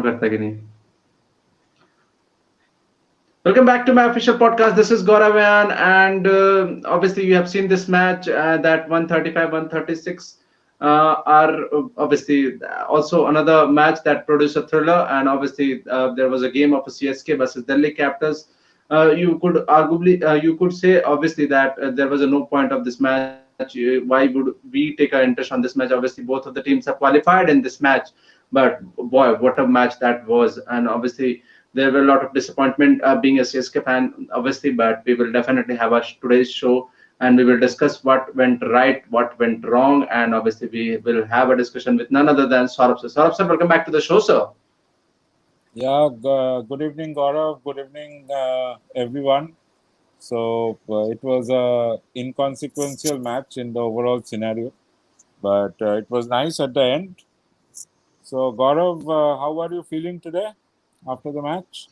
करता कि नहीं. Welcome back to my official podcast. This is Gaurav Ayaan, and obviously you have seen this match that 135, 136 are obviously also another match that produced a thriller, and obviously there was a game of a CSK versus Delhi Capitals. You could say obviously that there was a no point of this match. Why would we take our interest on this match? Obviously, both of the teams have qualified in this match, but boy, what a match that was! And obviously, there were a lot of disappointment being a CSK fan, obviously, but we will definitely have today's show and we will discuss what went right, what went wrong, and obviously we will have a discussion with none other than Saurabh sir. Saurabh sir, welcome back to the show, sir. Yeah, good evening, Gaurav. Good evening, everyone. So it was a inconsequential match in the overall scenario, but it was nice at the end. So, Gaurav, how are you feeling today after the match?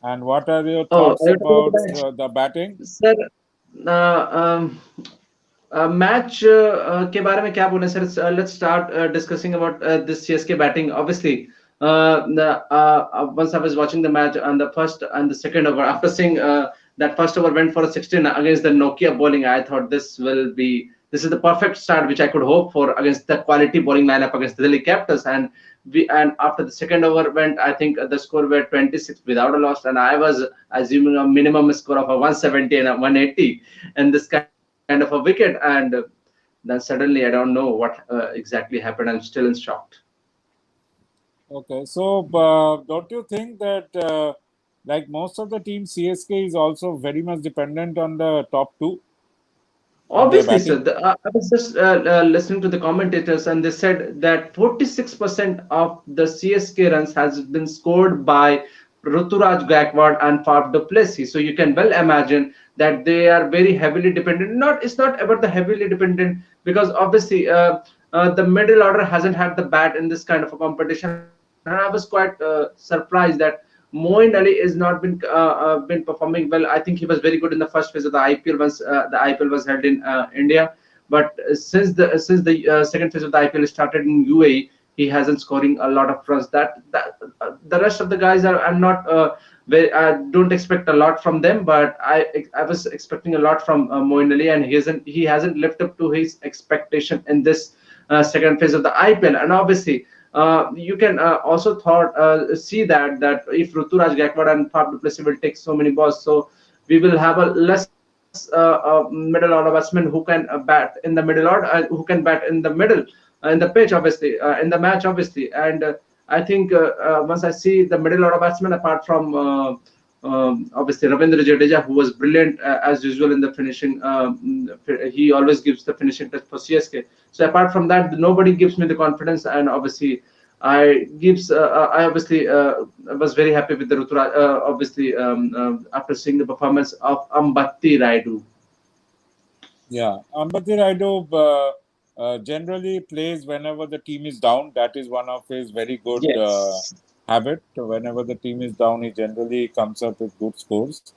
And what are your Oh, thoughts are you talking about about the the batting? match? Sir, match के बारे में क्या बोले sir. Let's start discussing about this CSK batting. Obviously, once I was watching the match on the first and the second over, after seeing that first over went for a 16 against the Nokia bowling, I thought this is the perfect start which I could hope for against the quality bowling lineup against the Delhi Capitals. And after the second over went, I think the score were 26 without a loss, and I was assuming a minimum score of a 170 and a 180 and this kind of a wicket. And then suddenly I don't know what exactly happened. I'm still in shocked. Okay, so don't you think that, like most of the team, CSK is also very much dependent on the top two in their Obviously, sir. batting? I was just listening to the commentators, and they said that 46% of the CSK runs has been scored by Ruturaj Gaikwad and Faf du Plessis. So you can well imagine that they are very heavily dependent. It's not about the heavily dependent because obviously the middle order hasn't had the bat in this kind of a competition. And I was quite surprised that Moin Ali is not been performing well. I think he was very good in the first phase of the IPL once the IPL was held in India, but since the second phase of the IPL started in UAE, he hasn't scoring a lot of runs. The rest of the guys are I'm not I don't expect a lot from them, but I was expecting a lot from Moin Ali, and he hasn't lived up to his expectation in this second phase of the IPL. And obviously, you can also see that if Ruturaj Gaikwad and Faf du Plessis will take so many balls, so we will have a less middle order batsman who can bat in the middle order, who can bat in the middle in the pitch, obviously, in the match, obviously. And I think once I see the middle order batsman, apart from obviously Ravindra Jadeja, who was brilliant as usual in the finishing. He always gives the finishing touch for CSK. So apart from that, nobody gives me the confidence, and obviously, I obviously was very happy with the Rutura. Obviously, after seeing the performance of Ambatti Rayudu. Yeah, Ambati Raidu generally plays whenever the team is down. That is one of his very good Yes. habit. Whenever the team is down, he generally comes up with good scores.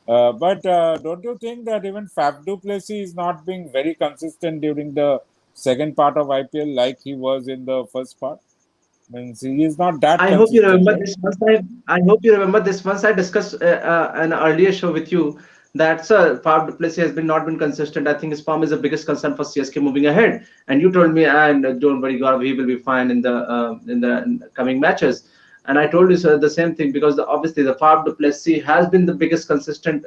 But don't you think that even Faf du Plessis is not being very consistent during the second part of IPL like he was in the first part? Means he is not that I hope you consistent, remember right? this. I hope you remember this. Once I discussed an earlier show with you that sir, Faf du Plessis has been not been consistent. I think his form is the biggest concern for CSK moving ahead. And you told me, and don't worry, Gaurav, he will be fine in the coming matches. And I told you sir the same thing because obviously the Faf du Plessis has been the biggest consistent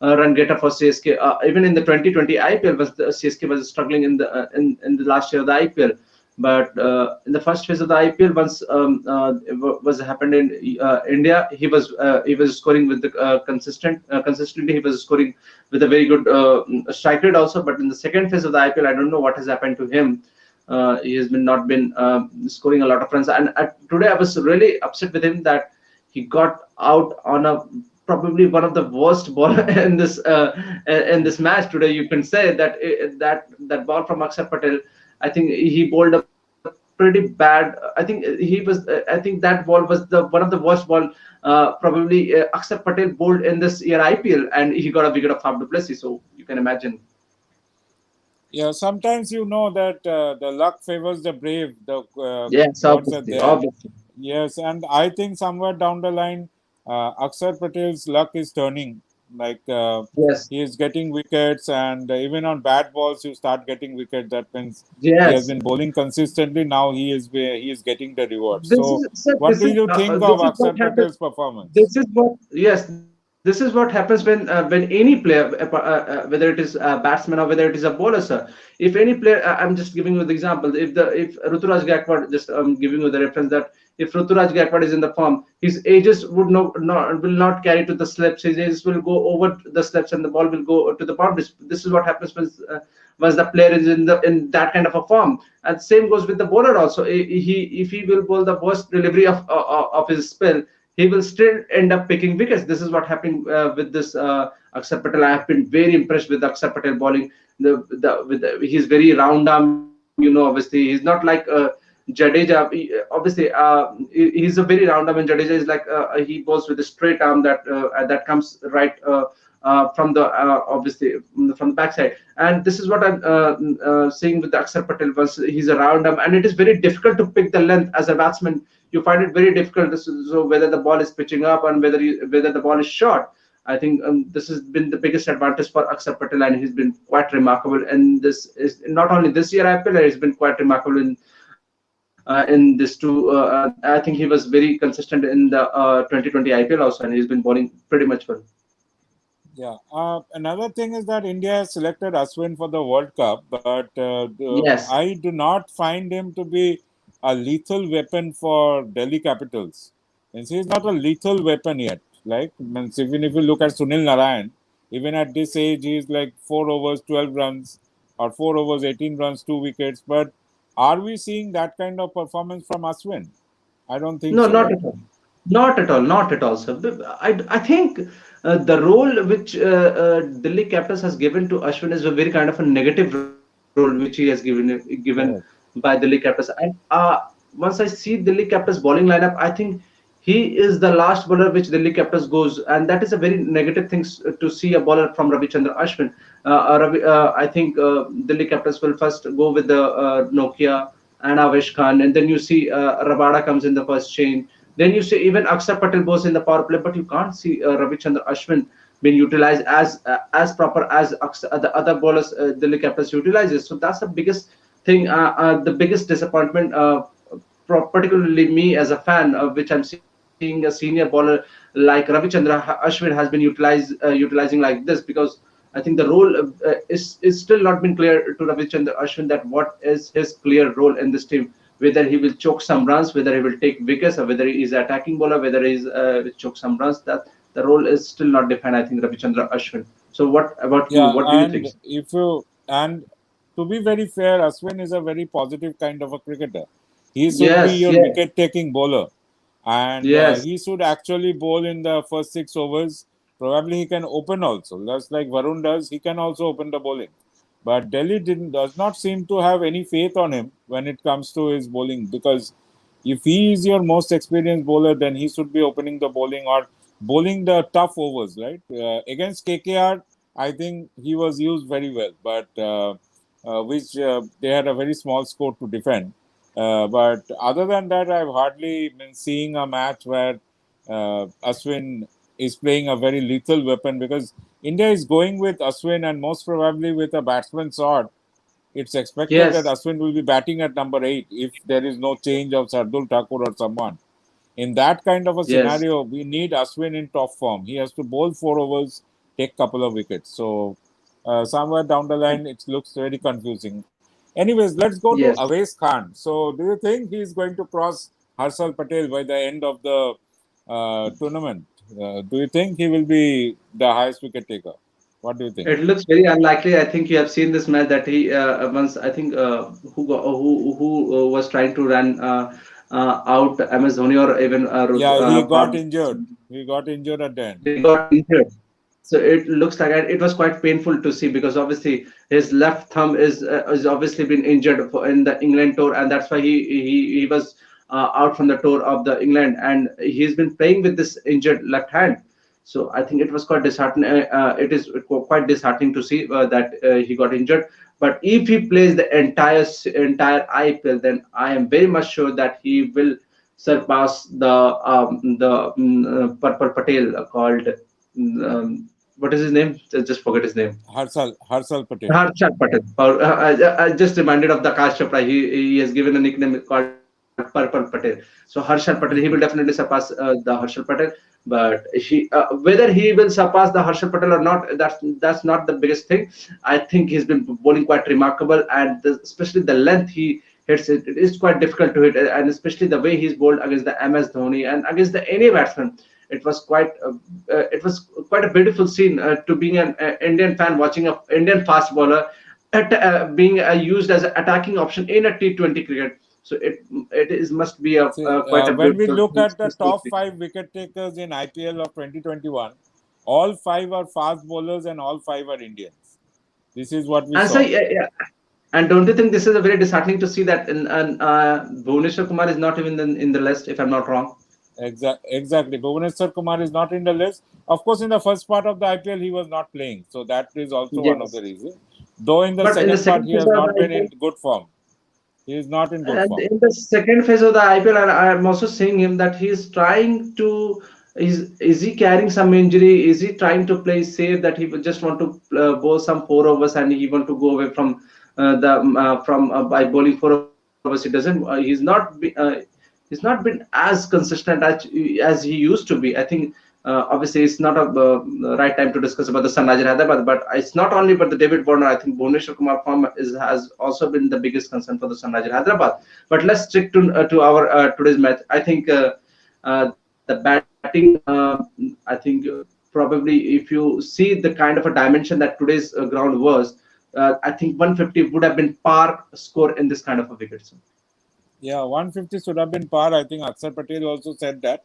run getter for CSK. Even in the 2020 IPL, CSK was struggling in the last year of the IPL. But in the first phase of the IPL, once was happened in India, he was scoring with the consistently. He was scoring with a very good strike rate also. But in the second phase of the IPL, I don't know what has happened to him. He has been not been scoring a lot of runs. And today I was really upset with him that he got out on a probably one of the worst ball in this match today. You can say that that ball from Axar Patel. I think he bowled a pretty bad. I think that ball was the one of the worst ball. Probably Axar Patel bowled in this year IPL, and he got a wicket of Faf du Plessis. So you can imagine. Yeah, sometimes you know that the luck favors the brave. The Yes, gods are obviously, there. obviously. Yes, and I think somewhere down the line, Axar Patel's luck is turning. Like Yes, he is getting wickets, and even on bad balls, you start getting wickets. That means he has yes. been bowling consistently. Now he is getting the reward. This So, is sir, what do you think of this is what Axar happens. Patel's performance? This is what, yes, this is what happens when any player, whether it is a batsman or whether it is a bowler, sir. If any player, I'm just giving you the example. If Ruturaj Gaikwad, just giving you the reference that if Ruturaj Gaikwad is in the form, his ages would not will not carry to the slips. His ages will go over the slips, and the ball will go to the boundaries. This is what happens when once the player is in that kind of a form. And same goes with the bowler also. He if he will bowl the worst delivery of his spell, he will still end up picking wickets. This is what happened with this Axar Patel. I have been very impressed with Axar Patel bowling. He's very round arm. Obviously he's not like Jadeja. Obviously, he's a very round arm, and Jadeja is like he bowls with a straight arm that comes right. From the obviously from the backside, and this is what I'm saying with the Axar Patel. Was he's around him, and it is very difficult to pick the length as a batsman. You find it very difficult. So whether the ball is pitching up and whether the ball is short, I think this has been the biggest advantage for Axar Patel, and he's been quite remarkable. And this is not only this year IPL, he's been quite remarkable in this too. I think he was very consistent in the 2020 IPL also, and he's been bowling pretty much well. Yeah. Another thing is that India has selected Ashwin for the World Cup, but Yes. I do not find him to be a lethal weapon for Delhi Capitals. And he's not a lethal weapon yet. Like, means even if you look at Sunil Narayan, even at this age, he's like 4 overs, 12 runs, or 4 overs, 18 runs, 2 wickets. But are we seeing that kind of performance from Ashwin? I don't think No, so, not right? at all. Not at all. Not at all, sir. I think the role which Delhi Capitals has given to Ashwin is a very kind of a negative role which he has given Correct. by Delhi Capitals. And once I see Delhi Capitals bowling lineup, I think he is the last bowler which Delhi Capitals goes, and that is a very negative thing to see a bowler from Ravichandra Ashwin. I think Delhi Capitals will first go with the Nokia and Avesh Khan, and then you see Rabada comes in the first chain. Then you see even Axar Patel goes in the power play, but you can't see Ravichandra Ashwin being utilized as proper as the other bowlers Delhi Capitals utilizes. So that's the biggest thing, the biggest disappointment. Particularly me as a fan, which I'm seeing a senior bowler like Ravichandra Ashwin has been utilizing like this, because I think the role is still not been clear to Ravichandra Ashwin that what is his clear role in this team. Whether he will choke some runs, whether he will take wickets, or whether he is attacking bowler, whether he is choke some runs. That the role is still not defined. I think Ravichandra Ashwin. So what about you? Yeah, What do you think? and if you and to be very fair, Ashwin is a very positive kind of a cricketer. He should be Yes, your yes, wicket-taking bowler, and yes, he should actually bowl in the first 6 overs. Probably he can open also, just like Varun does. He can also open the bowling, but Delhi does not seem to have any faith on him when it comes to his bowling, because if he is your most experienced bowler, then he should be opening the bowling or bowling the tough overs, right? Against KKR, I think he was used very well, but which they had a very small score to defend. But other than that, I've hardly been seeing a match where Ashwin is playing a very lethal weapon, because India is going with Ashwin and most probably with a batsman's sword. It's expected that yes, Ashwin will be batting at number 8 if there is no change of Sardul Thakur or someone. In that kind of a yes, scenario, we need Ashwin in top form. He has to bowl 4 overs, take couple of wickets. So somewhere down the line, it looks very confusing. Anyways, let's go to yes. Avesh Khan. So do you think he's going to cross Harshal Patel by the end of the tournament? Do you think he will be the highest wicket taker? What do you think? It looks very unlikely. I think you have seen this match that he once. I think who was trying to run out MS Dhoni or even Yeah, he got Fab. injured. He got injured at the end. He got injured. So it looks like it was quite painful to see, because obviously his left thumb is obviously been injured in the England tour, and that's why he was out from the tour of the England, and he's been playing with this injured left hand. So I think it was quite disheartening. It is quite disheartening to see that he got injured. But if he plays the entire IPL, then I am very much sure that he will surpass the Purple Patel called what is his name? Just forget his name. Harshal Patel. Harshal Patel. I just reminded of the Akash Chopra. He has given a nickname called Purple Patel. So Harshal Patel, he will definitely surpass the Harshal Patel. But whether he will surpass the Harshal Patel or not, that's not the biggest thing. I think he's been bowling quite remarkable, and especially the length he hits it is quite difficult to hit, and especially the way he's bowled against the MS Dhoni and against the any batsman. It was quite a beautiful scene to being an Indian fan watching a Indian fast bowler being used as an attacking option in a T20 cricket. So it is must be See, quite a when we beautiful look thing at the to see. top 5 wicket takers in IPL of 2021, all 5 are fast bowlers and all 5 are Indians. This is what we And so saw. yeah. And don't you think this is a very disheartening to see that Bhuvneshwar Kumar is not even in the list, if I'm not wrong? Exactly. Bhuvaneshwar Kumar is not in the list. Of course, in the first part of the IPL, he was not playing. So that is also one of the Yes. reasons. Though in the But in the second part, second he phase has of not the been IPL, in good form. He is not in good and form. in the second phase of the IPL, and I'm also seeing him that he's trying to. Is he carrying some injury? Is he trying to play safe that he would just want to bowl some 4 overs and he want to go away from the from by bowling 4 overs? He doesn't. He's not been as consistent as he used to be. I think obviously it's not a right time to discuss about the Sunrisers Hyderabad, but it's not only but the David Warner. I think Bhuvneshwar Kumar form has also been the biggest concern for the Sunrisers Hyderabad. But let's stick to our today's match. I think the batting. I think probably if you see the kind of a dimension that today's ground was, I think 150 would have been par score in this kind of a wicket. So. Yeah, 150 should have been par. I think Axar Patel also said that.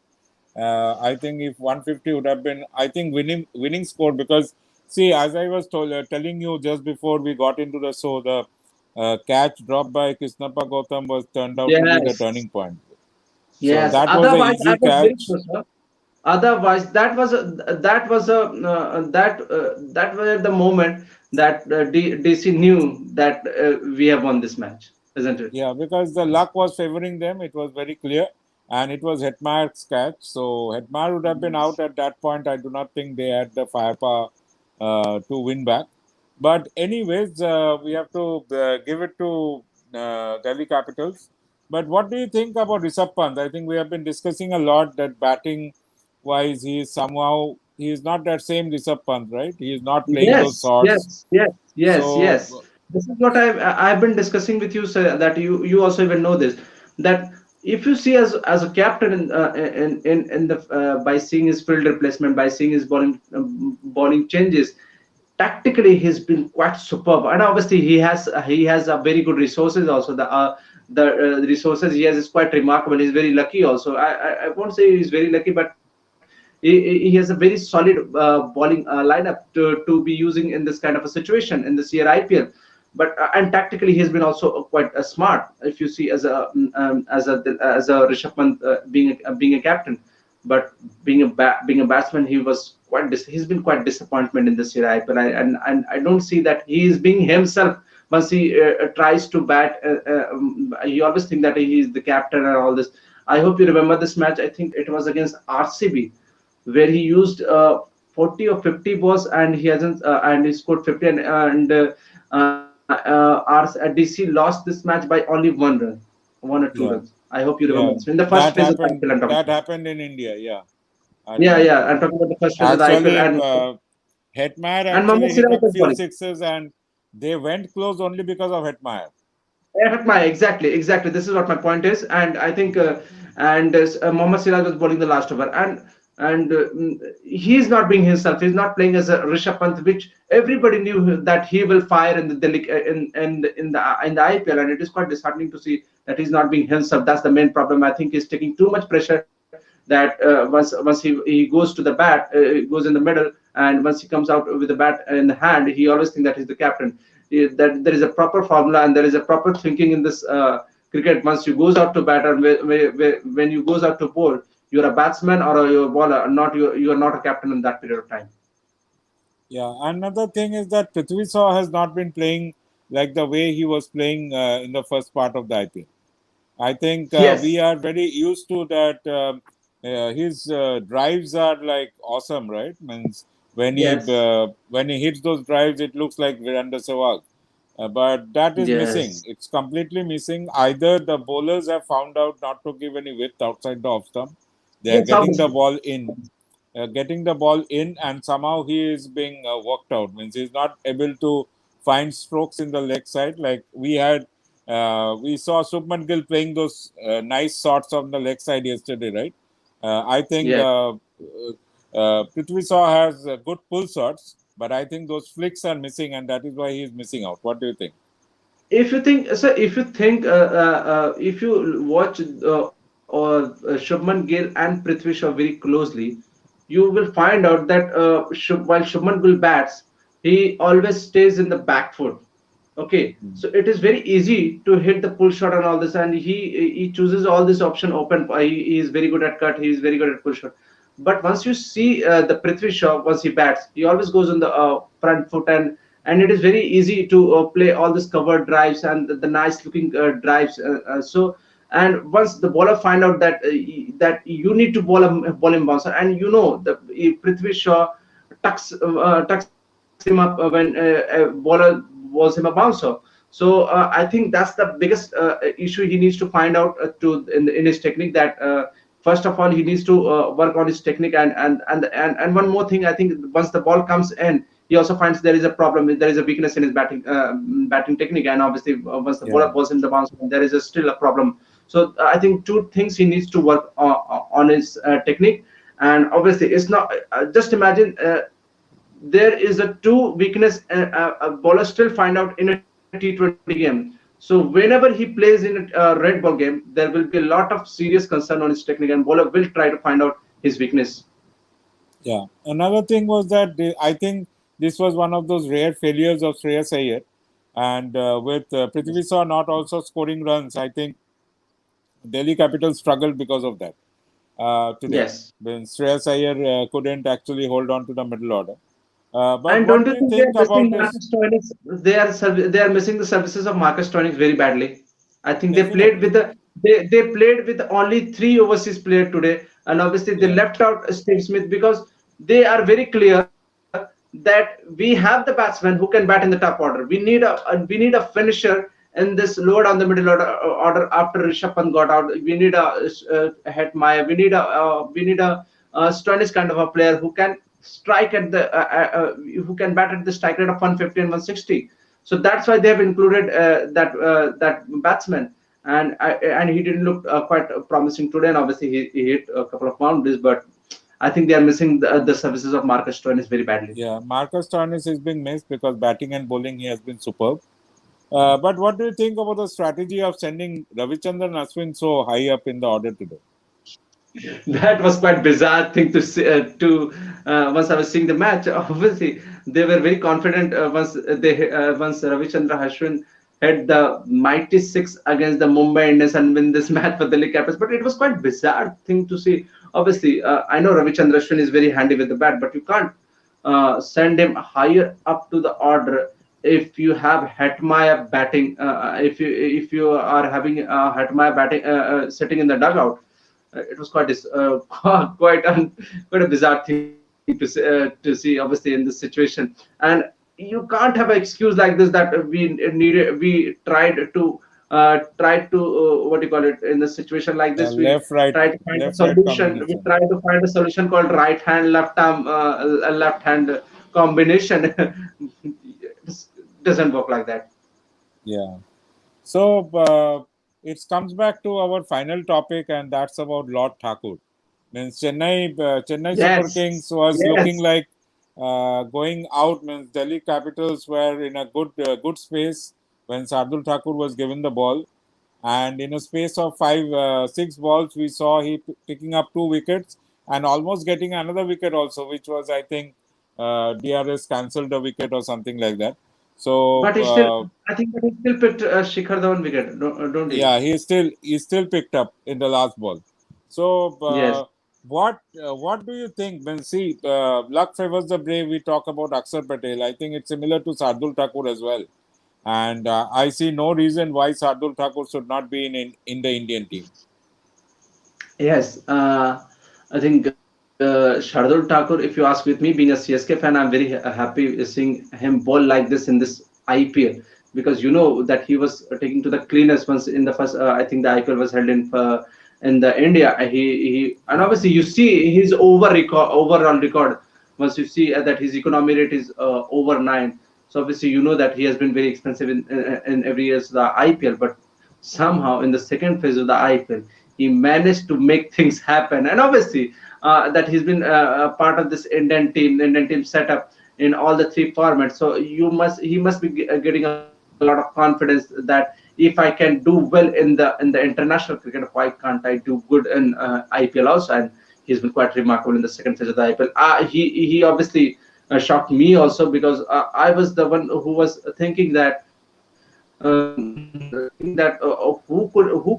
I think if 150 would have been, I think winning score, because see, as I was telling you just before we got into the show, the catch dropped by Krishnappa Gautam was turned out to be the Yes. turning point. So Yes. that was an Otherwise, I easy was very catch. sure, sir. Otherwise, that were the moment that DC knew that we have won this match, isn't it? Yeah, because the luck was favoring them. It was very clear. And it was Hetmyer's catch. So Hetmyer would have been out at that point. I do not think they had the firepower to win back. But anyways, we have to give it to Delhi Capitals. But what do you think about Rishabh Pant? I think we have been discussing a lot that batting wise, he is not that same Rishabh Pant, right? He is not playing those Yes, shots. yes, yes, yes, So yes. This is what I've been discussing with you, sir. That you also even know this. That if you see as a captain in the by seeing his field replacement, by seeing his bowling changes, tactically he's been quite superb, and obviously he has a very good resources also. The resources he has is quite remarkable. He's very lucky also. I won't say he's very lucky, but he has a very solid bowling lineup to be using in this kind of a situation in this year IPL. But and tactically he's been also quite smart. If you see as a Rishabh Pant being a captain, but being a batsman, he's been quite disappointment in this year IPL. And I don't see that he is being himself once he tries to bat. You always think that he is the captain and all this. I hope you remember this match. I think it was against RCB where he used 40 or 50 balls and he hasn't and he scored 50 DC lost this match by only 1 run, 1 or 2 runs. yeah. I hope you remember Yeah, this in the first that phase of the happened. IPL. I'm talking That about. happened in India. Yeah, I Yeah, remember. yeah. I'm talking about the first phase of the IPL, Actually, Hetmyer Mohammad actually hit Siraj a was few bowling. sixes, and they went close only because of Hetmyer. Hetmyer, exactly. This is what my point is, and I think and Mohammad Siraj was bowling the last over, and he's not being himself. He's not playing as a Rishabh Pant, which everybody knew that he will fire in the Delhi in the IPL, and it is quite disheartening to see that he's not being himself. That's the main problem. I think he's taking too much pressure. That once he goes to the bat, goes in the middle, and once he comes out with the bat in the hand, he always thinks that he's the captain. That there is a proper formula and there is a proper thinking in this cricket. Once you goes out to bat and when you goes out to bowl, you're a batsman or you're a bowler, not you are not a captain in that period of time. Yeah, another thing is that Prithvi Shaw has not been playing like the way he was playing in the first part of the IPL. I think we Yes, are very used to that. His drives are like awesome, right? Means yes, when he hits those drives, it looks like Virender Sehwag. But that is missing. yes, It's completely missing. Either the bowlers have found out not to give any width outside the off stump. They are yes, getting the obviously. ball in, and somehow he is being worked out. Means he's not able to find strokes in the leg side. Like we saw Subman Gill playing those nice shots on the leg side yesterday, right? I think Yes. Prithvi Shaw has good pull shots, but I think those flicks are missing, and that is why he is missing out. What do you think? If you think, so if you think, if you watch or Shubman Gill and Prithvi Shaw very closely, you will find out that while Shubman Gill bats, he always stays in the back foot. Okay, Hmm. so it is very easy to hit the pull shot and all this, and he chooses all this option open. He is very good at cut. He is very good at pull shot. But once you see the Prithvi Shaw, once he bats, he always goes on the front foot, and it is very easy to play all these covered drives and the nice looking drives. So and once the bowler find out that that you need to bowl him bouncer, and you know the Prithvi Shaw tucks him up when a bowler was him a bouncer. So I think that's the biggest issue he needs to find out in his technique, that first of all he needs to work on his technique, and one more thing, I think once the ball comes in, he also finds there is a problem, there is a weakness in his batting technique, and obviously once the bowler Yeah, balls him the bounce, there is still a problem. So I think two things he needs to work on his technique. And obviously it's not just imagine, there is a two weakness a bowler still find out in a T20 game. So whenever he plays in a red ball game, there will be a lot of serious concern on his technique, and bowler will try to find out his weakness. yeah. Another thing was that I think this was one of those rare failures of Shreyas Iyer, and with Prithvi Shaw not also scoring runs, I think Delhi Capitals struggled because of that today. Yes. When Shreyas Iyer couldn't actually hold on to the middle order. But And what don't do you you think they are think about missing this? Marcus Stoinis? They are missing the services of Marcus Stoinis very badly. I think they played with Definitely. they played with only three overseas players today, and obviously they Yeah. left out Steve Smith, because they are very clear that we have the batsman who can bat in the top order. We need a finisher in this lower down the middle order after Rishabh Pant got out. We need a Hetmyer. We need a Stoinis kind of a player who can strike at the who can bat at the strike rate of 150 and 160. So that's why they have included that batsman, and he didn't look quite promising today. And obviously he hit a couple of boundaries, but I think they are missing the services of Marcus Stoinis very badly. Yeah. Marcus Stoinis is being missed because batting and bowling he has been superb. But what do you think about the strategy of sending Ravichandran Ashwin so high up in the order today? That was quite bizarre thing to see, once I was seeing the match. Obviously, they were very confident once Ravichandra Ashwin had the mighty six against the Mumbai Indians and win this match for Delhi Capitals. But it was quite bizarre thing to see. Obviously, I know Ravichandra Ashwin is very handy with the bat, but you can't send him higher up to the order if you have Hetmyer batting. If you are having Hetmyer batting sitting in the dugout, it was quite quite a bizarre thing to see, obviously, in this situation. And you can't have an excuse like this, that we what do you call it, in a situation like this, we try to find a Left-right solution. We combination. try to find a solution called right hand left arm left hand combination. It doesn't work like that. Yeah. So it comes back to our final topic, and that's about Lord Thakur. Means Chennai Super Yes, Kings was looking yes. like going out. Means Delhi Capitals were in a good space when Sardul Thakur was given the ball, and in a space of 6 balls, we saw he picking up 2 wickets and almost getting another wicket also, which was, I think, DRS cancelled a wicket or something like that. So But he still, I think that he still picked Shikhar Dhawan wicket, don't he? yeah, he still picked up in the last ball. So Yes. what do you think? When see luck favors the brave, we talk about Axar Patel. I think it's similar to Sardul Thakur as well. and I see no reason why Shardul Thakur should not be in the Indian team. Yes, I think Shardul Thakur, if you ask with me, being a CSK fan, I'm very happy seeing him bowl like this in this IPL, because you know that he was taking to the cleanest once in the first. I think the IPL was held in the India. He and Yeah, obviously you see his overall record. Once you see that his economy rate is over 9, so obviously you know that he has been very expensive in every year's the IPL, but somehow in the second phase of the IPL he managed to make things happen. And obviously that he's been a part of this Indian team setup in all the three formats. So he must be getting a lot of confidence that if I can do well in the international cricket, why can't I do good in IPL also? And he's been quite remarkable in the second phase of the IPL. He obviously shocked me also, because I was the one who was thinking that who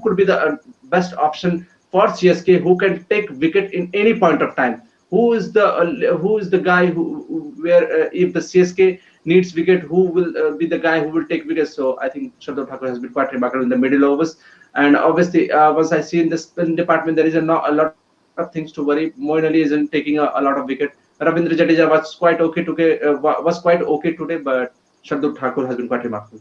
could be the best option for CSK, who can take wicket in any point of time. Who is the guy where if the CSK needs wicket, who will be the guy who will take wickets? So I think Shardul Thakur has been quite remarkable in the middle overs. And obviously, once I see in the spin department, there is a lot of things to worry. Moeen Ali isn't taking a lot of wicket. Ravindra Jadeja was quite okay today, but Shardul Thakur has been quite remarkable.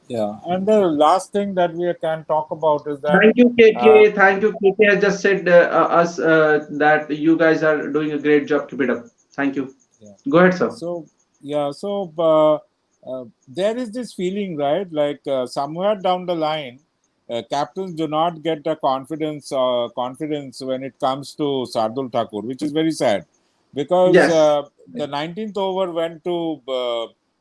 yeah. And the last thing that we can talk about is that Thank you, uh, KK. Thank you, KK. Has just said us that you guys are doing a great job. Keep it up. Thank you. yeah. Go ahead, sir. So yeah, so there is this feeling, right? Like somewhere down the line, captains do not get the confidence when it comes to Shardul Thakur, which is very sad, because Yes. the 19th over went to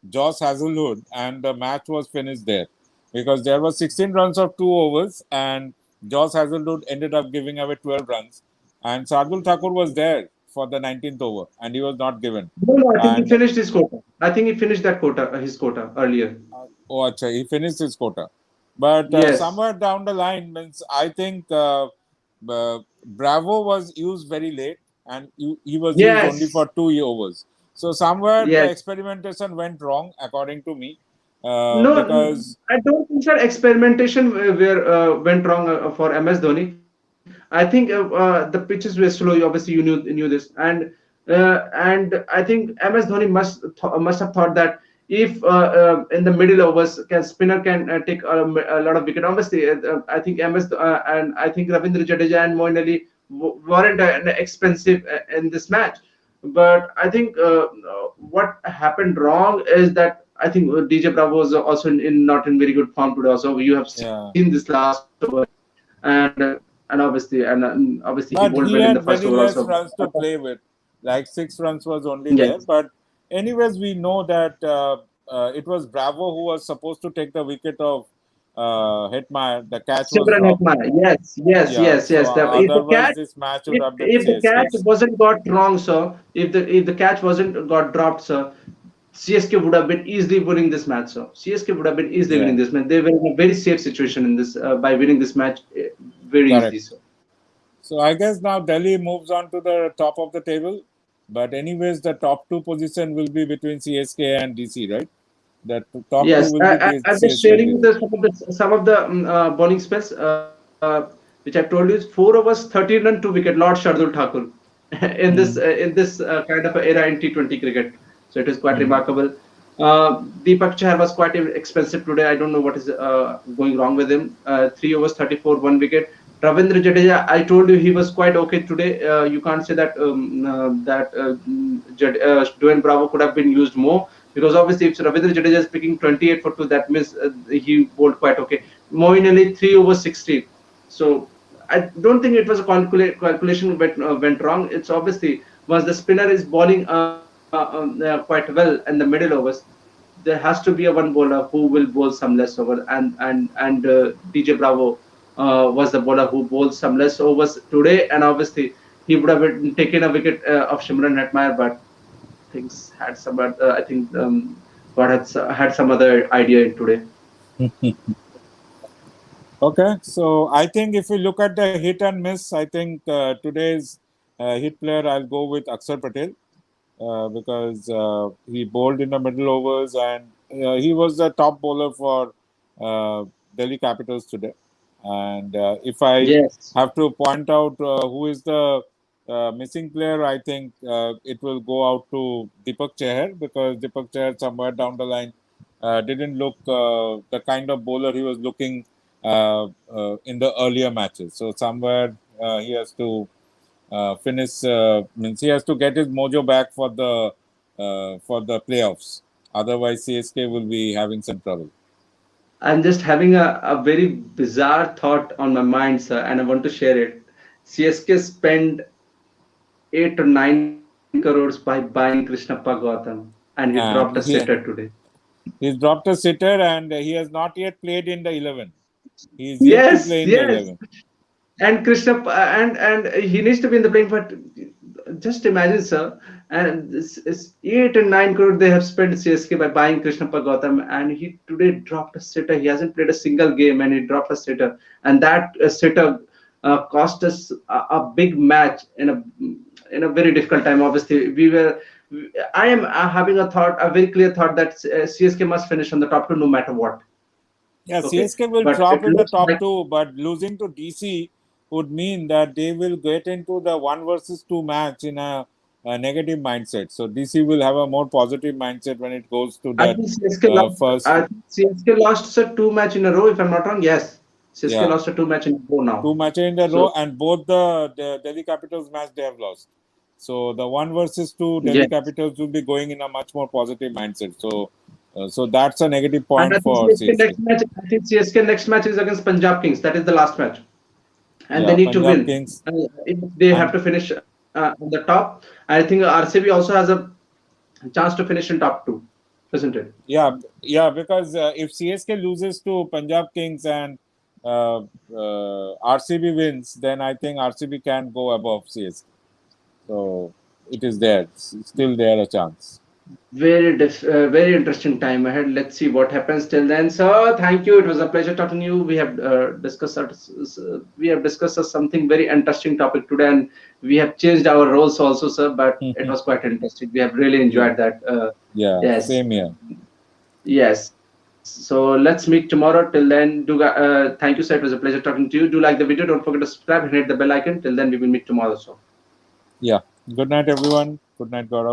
Josh Hazlewood, and the match was finished there, because there was 16 runs of 2 overs, and Josh Hazlewood ended up giving away 12 runs, and Shardul Thakur was there for the 19th over, and he was not given. No, no, I think he And finished his quota. I think he finished that quota, his quota earlier. oh, acha, he finished his quota. But Yes. somewhere down the line, means I think Bravo was used very late, and he was used only Yes. for 2 overs. So somewhere the Yes. experimentation went wrong, according to me, No, because I don't think that experimentation where went wrong for MS Dhoni. I think the pitches were slow. Obviously, you knew this, and I think MS Dhoni must have thought that if in the middle overs, spinner can take a lot of wicket. Obviously, I think MS and I think Ravindra Jadeja and Moeen Ali weren't expensive in this match. But I think what happened wrong is that I think DJ Bravo was also not in very good form today. Also, you have seen yeah. this last over, and obviously he But bowled he well in the had first very over less also. runs to play with. Like 6 runs was only there. Yes, But anyways, we know that it was Bravo who was supposed to take the wicket of Hetmyer. The catch was Simran dropped. Hetmyer. Yes, yes, Yeah. yes, So yes. If the otherwise, catch, this match would have been if the catch CSK's. wasn't got wrong, sir, if the catch wasn't got dropped, sir, CSK would have been easily winning this match, sir. CSK would have been easily Yeah. winning this match. They were in a very safe situation in this by winning this match very easily, Correct. sir. So I guess now Delhi moves on to the top of the table. But anyways, the top two position will be between CSK and DC, right? The top two Yes, will be I'm just CSK and sharing DC. the some of the bowling spells, which I told you is 4 overs, 13 run, 2 wicket. Lord Shardul Thakur Mm-hmm. in this kind of a era in T20 cricket. So it is quite Mm-hmm. remarkable. Deepak Chahar was quite expensive today. I don't know what is going wrong with him. 3 overs, 34, 1 wicket. Ravindra Jadeja, I told you he was quite okay today. You can't say that Dwayne Bravo could have been used more, because obviously if Ravindra Jadeja is picking 28 for 2, that means he bowled quite okay. Moeen Ali 3 over 16. So I don't think it was a calculation went wrong. It's obviously once the spinner is bowling quite well in the middle overs, there has to be a one bowler who will bowl some less over, and DJ Bravo was the bowler who bowled some less overs today, and obviously he would have taken a wicket of Shimran Hetmyer, but things had some. I think God had some other idea in today. Okay, so I think if we look at the hit and miss, I think today's hit player, I'll go with Axar Patel, because he bowled in the middle overs, and he was the top bowler for Delhi Capitals today. And if I Yes. have to point out who is the missing player, I think it will go out to Deepak Chahar, because Deepak Chahar somewhere down the line didn't look the kind of bowler he was looking in the earlier matches. So somewhere he has to finish. Means he has to get his mojo back for the playoffs. Otherwise, CSK will be having some trouble. I'm just having a very bizarre thought on my mind, sir, and I want to share it. CSK spent 8 or 9 crores by buying Krishnappa Gautam, and he dropped a And sitter he today. he's dropped a sitter, and he has not yet played in the 11. He is yet to Yes, play in the yes. 11. And Krishna and he needs to be in the playing, but just imagine, sir, and this is 8 and 9 crore they have spent CSK by buying Krishna Gautam, and he today dropped a sitter. He hasn't played a single game, and he dropped a sitter, and that sitter cost us a big match in a very difficult time. Obviously, I am having a very clear thought that CSK must finish on the top two no matter what. Yeah, Okay, CSK will but it drop in the looks top like. two, but losing to DC would mean that they will get into the 1 versus 2 match in a negative mindset. So DC will have a more positive mindset when it goes to I that think CSK lost. first. I think CSK lost a two match in a row, if I'm not wrong. Yes, CSK Yeah, lost a two match in a row two now. matches in a row, So and both the Delhi Capitals match they have lost. So the 1 versus 2 Delhi yes, Capitals will be going in a much more positive mindset. So that's a negative and point I think for CSK CSK. next match. I think CSK next match is against Punjab Kings. That is the last match, and they Yeah, need to Punjab win. Kings, If they have and to finish on the top. I think RCB also has a chance to finish in top two, isn't it? yeah, because if CSK loses to Punjab Kings and RCB wins, then I think RCB can go above CSK. So it is there, still there a chance. Very interesting time ahead. Let's see what happens till then. So thank you. It was a pleasure talking to you. We have discussed something very interesting topic today, and we have changed our roles also, sir. But it was quite interesting. We have really Yeah, enjoyed that. yeah, Yes, same here. yes. So let's meet tomorrow. Till then, thank you, sir. It was a pleasure talking to you. Do like the video. Don't forget to subscribe and hit the bell icon. Till then, we will meet tomorrow. So. Yeah. Good night, everyone. Good night, Gaurav.